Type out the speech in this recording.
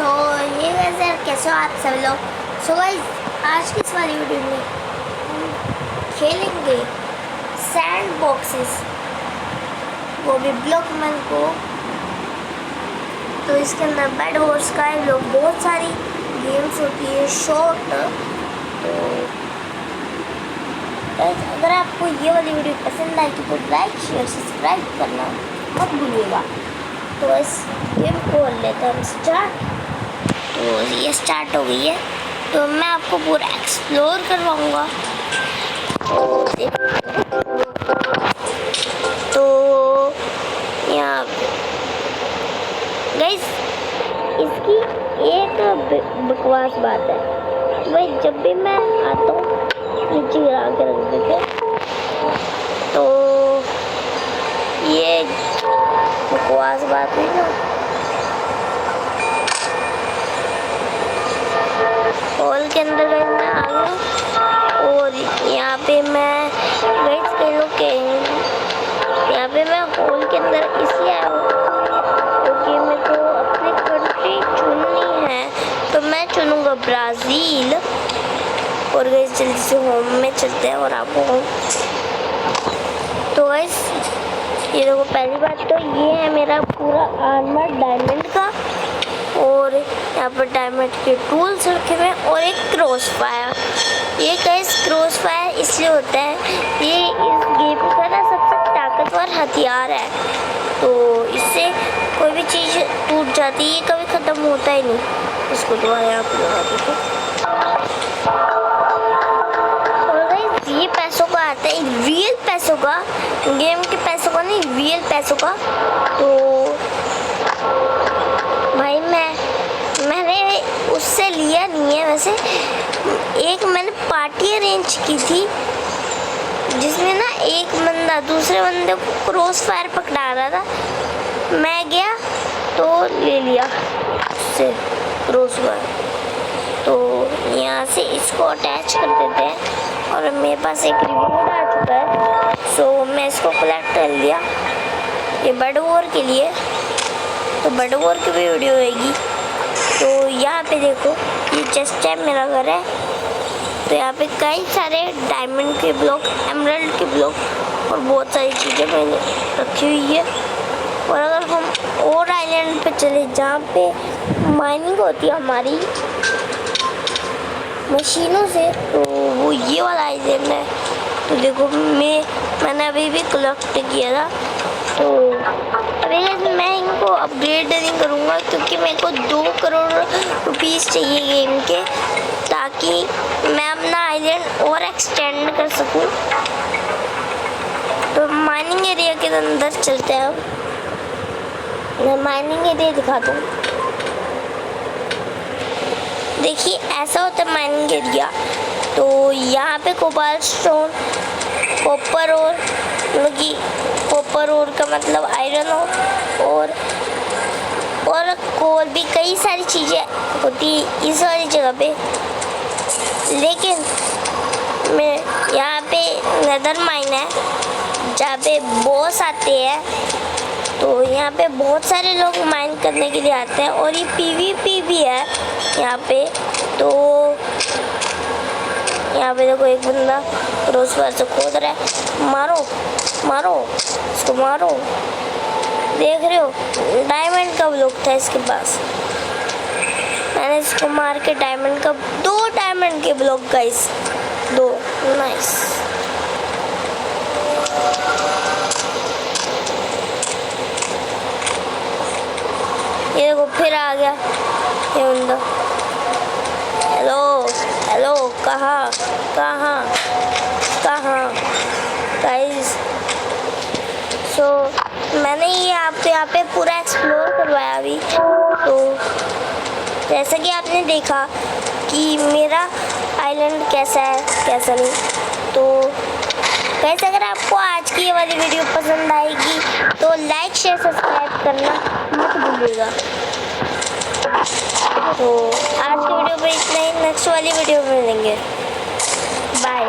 सो ये वैसे कैसे हो आप सब लोग। सो गाइस आज की इस वाली वीडियो में हम खेलेंगे सैंड बॉक्सेस, वो भी ब्लॉकमैन को। तो इसके अंदर बेड वॉर स्काई ब्लॉक बहुत सारी गेम्स होती है शॉर्ट। तो गाइस अगर आपको ये वाली वीडियो पसंद आएगी तो लाइक शेयर सब्सक्राइब करना मत भूलिएगा। तो इस गेम को लेते हैं हम स्टार्ट। तो ये स्टार्ट हो गई है, तो मैं आपको पूरा एक्सप्लोर करवाऊंगा। तो यहाँ गाइस इसकी एक बकवास बात है, भाई जब भी मैं आता हूँ नीचे गिरा के रख देते, तो ये बकवास बात है ना। हॉल के अंदर मैं आ गया और यहाँ पे मैं गाइस कई लोग कहेंगे यहाँ पे मैं हॉल के अंदर इसलिए आया हूँ क्योंकि मेरे को अपनी कंट्री चुननी है। तो मैं चुनूँगा ब्राज़ील। और गाइस जल्दी से होम में चलते हैं और आपको होम। तो गाइस ये देखो, पहली बात तो ये है मेरा पूरा आर्मर डायमंड का, और यहाँ पर डायमंड के टूल्स रखे हुए हैं और एक क्रॉस फायर। ये गाइस क्रॉस फायर इसलिए होता है, ये इस गेम का ना सबसे ताकतवर हथियार है। तो इससे कोई भी चीज़ टूट जाती है, ये कभी ख़त्म होता ही नहीं। इसको दोबारा आप लगा देते। ये पैसों का आता है, रियल पैसों का, गेम के पैसों का नहीं, रियल पैसों का। तो भाई मैंने उससे लिया नहीं है। वैसे एक मैंने पार्टी अरेंज की थी जिसमें ना एक बंदा दूसरे बंदे को क्रॉस फायर पकड़ा रहा था, मैं गया तो ले लिया उससे क्रॉस फायर। तो यहाँ से इसको अटैच कर देते हैं और मेरे पास एक रिवॉर्ड आ चुका है, सो मैं इसको कलेक्ट कर लिया। ये बेड वॉर के लिए, तो बेड वॉर की भी वीडियो होगी। तो यहाँ पे देखो, ये चेस्ट है, मेरा घर है। तो यहाँ पे कई सारे डायमंड के ब्लॉक, एमराल्ड के ब्लॉक और बहुत सारी चीज़ें मैंने रखी हुई है। और अगर हम और आइलैंड पे चले जहाँ पे माइनिंग होती है हमारी मशीनों से, तो वो ये वाला आइलैंड है। तो देखो मैंने अभी भी कलेक्ट किया था। तो अभी मैं इनको अपग्रेड नहीं करूँगा क्योंकि मेरे को 2 करोड़ रुपीस चाहिए गेम के, ताकि मैं अपना आइलैंड और एक्सटेंड कर सकूँ। तो माइनिंग एरिया के अंदर चलते हैं। मैं माइनिंग एरिया दिखाता हूँ। देखिए ऐसा होता है माइनिंग एरिया। तो यहाँ पे कोबाल्ट स्टोन, कॉपर और कॉपर और का मतलब आयरन और कोल भी, कई सारी चीज़ें होती इस वाली जगह पे। लेकिन मैं यहाँ पे नेदर माइन है जहाँ पे बॉस आते हैं। तो यहाँ पे बहुत सारे लोग माइन करने के लिए आते हैं और ये PvP भी है यहाँ पे। तो यहाँ पे देखो एक बंदा क्रॉस फायर से खोद रहा है, मारो मारो इसको मारो। देख रहे हो, डायमंड का ब्लॉक था इसके पास, मैंने इसको मार के डायमंड का 2 डायमंड के ब्लॉक गाइस, 2 नाइस। ये देखो फिर आ गया ये बंदा। हेलो हेलो, कहाँ गाइस। सो मैंने ये यहाँ पे पूरा एक्सप्लोर करवाया अभी। तो जैसा कि आपने देखा कि मेरा आइलैंड कैसा है कैसा नहीं। तो गाइस अगर आपको आज की ये वाली वीडियो पसंद आएगी तो लाइक शेयर सब्सक्राइब करना मत भूलिएगा। तो आज की वीडियो में इतना ही, नेक्स्ट वाली वीडियो में मिलेंगे। बाय।